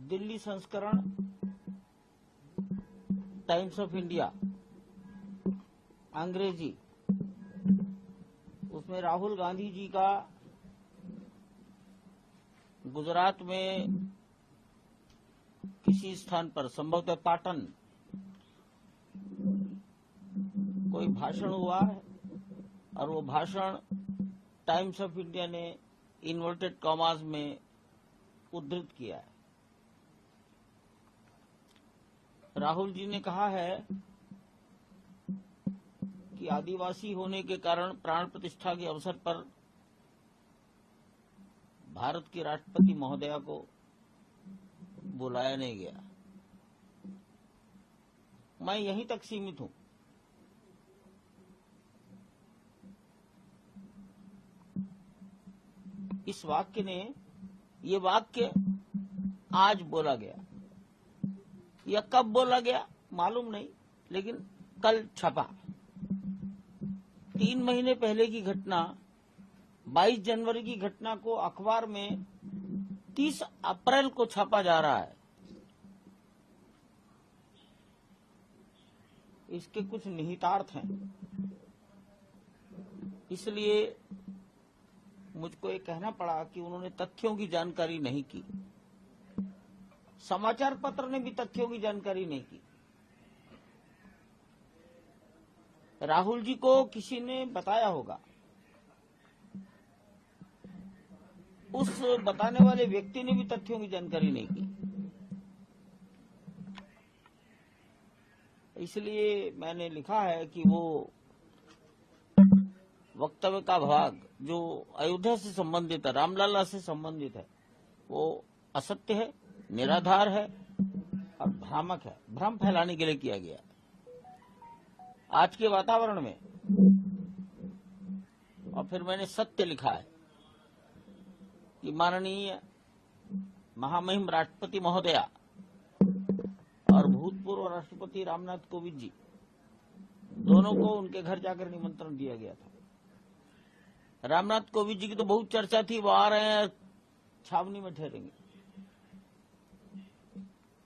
दिल्ली संस्करण times of India अंग्रेजी, उसमें राहुल गांधी जी का गुजरात में किसी स्थान पर, संभवतः पाटन, कोई भाषण हुआ है और वो भाषण टाइम्स ऑफ इंडिया ने इन्वर्टेड कॉमास में उद्धृत किया है। राहुल जी ने कहा है कि आदिवासी होने के कारण प्राण प्रतिष्ठा के अवसर पर भारत की राष्ट्रपति महोदया को बुलाया नहीं गया। मैं यहीं तक सीमित हूं। इस वाक्य ने, ये वाक्य आज बोला गया या कब बोला गया मालूम नहीं, लेकिन कल छपा। 3 महीने पहले की घटना, 22 जनवरी की घटना को अखबार में 30 अप्रैल को छापा जा रहा है। इसके कुछ निहितार्थ हैं, इसलिए मुझको ये कहना पड़ा कि उन्होंने तथ्यों की जानकारी नहीं की। समाचार पत्र ने भी तथ्यों की जानकारी नहीं की। राहुल जी को किसी ने बताया होगा, उस बताने वाले व्यक्ति ने भी तथ्यों की जानकारी नहीं की। इसलिए मैंने लिखा है कि वो वक्तव्य का भाग जो अयोध्या से संबंधित है, रामलला से संबंधित है, वो असत्य है, निराधार है और भ्रामक है, भ्रम फैलाने के लिए किया गया आज के वातावरण में। और फिर मैंने सत्य लिखा है कि माननीय महामहिम राष्ट्रपति महोदया और भूतपूर्व राष्ट्रपति रामनाथ कोविंद जी दोनों को उनके घर जाकर निमंत्रण दिया गया था। रामनाथ कोविंद जी की तो बहुत चर्चा थी, वो आ रहे हैं, छावनी में ठहरेंगे।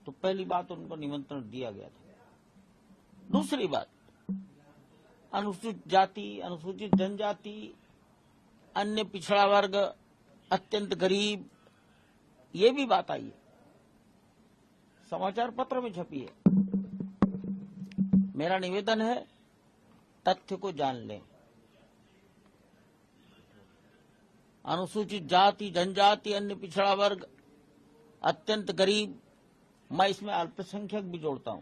तो पहली बात, उनको निमंत्रण दिया गया था। दूसरी बात, अनुसूचित जाति, अनुसूचित जनजाति, अन्य पिछड़ा वर्ग, अत्यंत गरीब, ये भी बात आई है, समाचार पत्र में छपी है। मेरा निवेदन है, तथ्य को जान लें। अनुसूचित जाति, जनजाति, अन्य पिछड़ा वर्ग, अत्यंत गरीब, मैं इसमें अल्पसंख्यक भी जोड़ता हूं,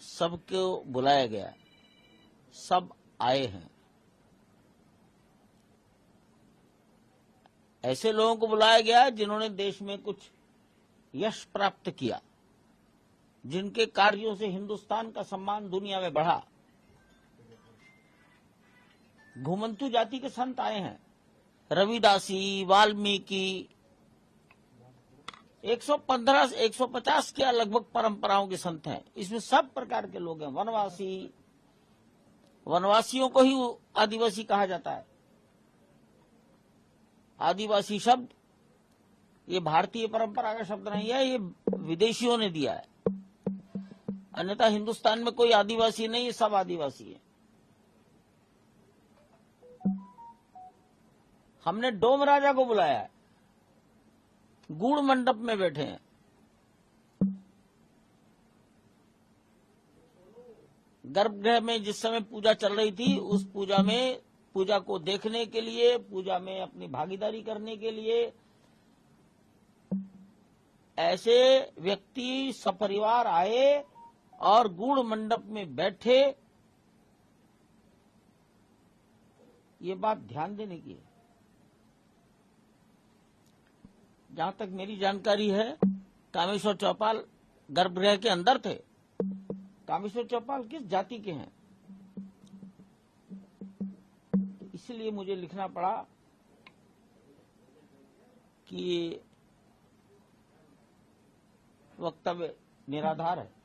सबको बुलाया गया, सब आए हैं। ऐसे लोगों को बुलाया गया जिन्होंने देश में कुछ यश प्राप्त किया, जिनके कार्यों से हिंदुस्तान का सम्मान दुनिया में बढ़ा। घुमंतु जाति के संत आए हैं, रविदासी, वाल्मीकि, 115 150 के लगभग परंपराओं के संत हैं। इसमें सब प्रकार के लोग हैं। वनवासी, वनवासियों को ही आदिवासी कहा जाता है। आदिवासी शब्द ये भारतीय परंपरा का शब्द नहीं है, ये विदेशियों ने दिया है। अन्यथा हिंदुस्तान में कोई आदिवासी नहीं है, सब आदिवासी है। हमने डोम राजा को बुलाया है, गुड़ मंडप में बैठे हैं। गर्भगृह में जिस समय पूजा चल रही थी, उस पूजा को देखने के लिए, पूजा में अपनी भागीदारी करने के लिए ऐसे व्यक्ति सपरिवार आए और गुड़ मंडप में बैठे। ये बात ध्यान देने की है। जहां तक मेरी जानकारी है, कामेश्वर चौपाल गर्भगृह के अंदर थे। कामेश्वर चौपाल किस जाति के हैं? इसलिए मुझे लिखना पड़ा कि वक्तव्य निराधार है।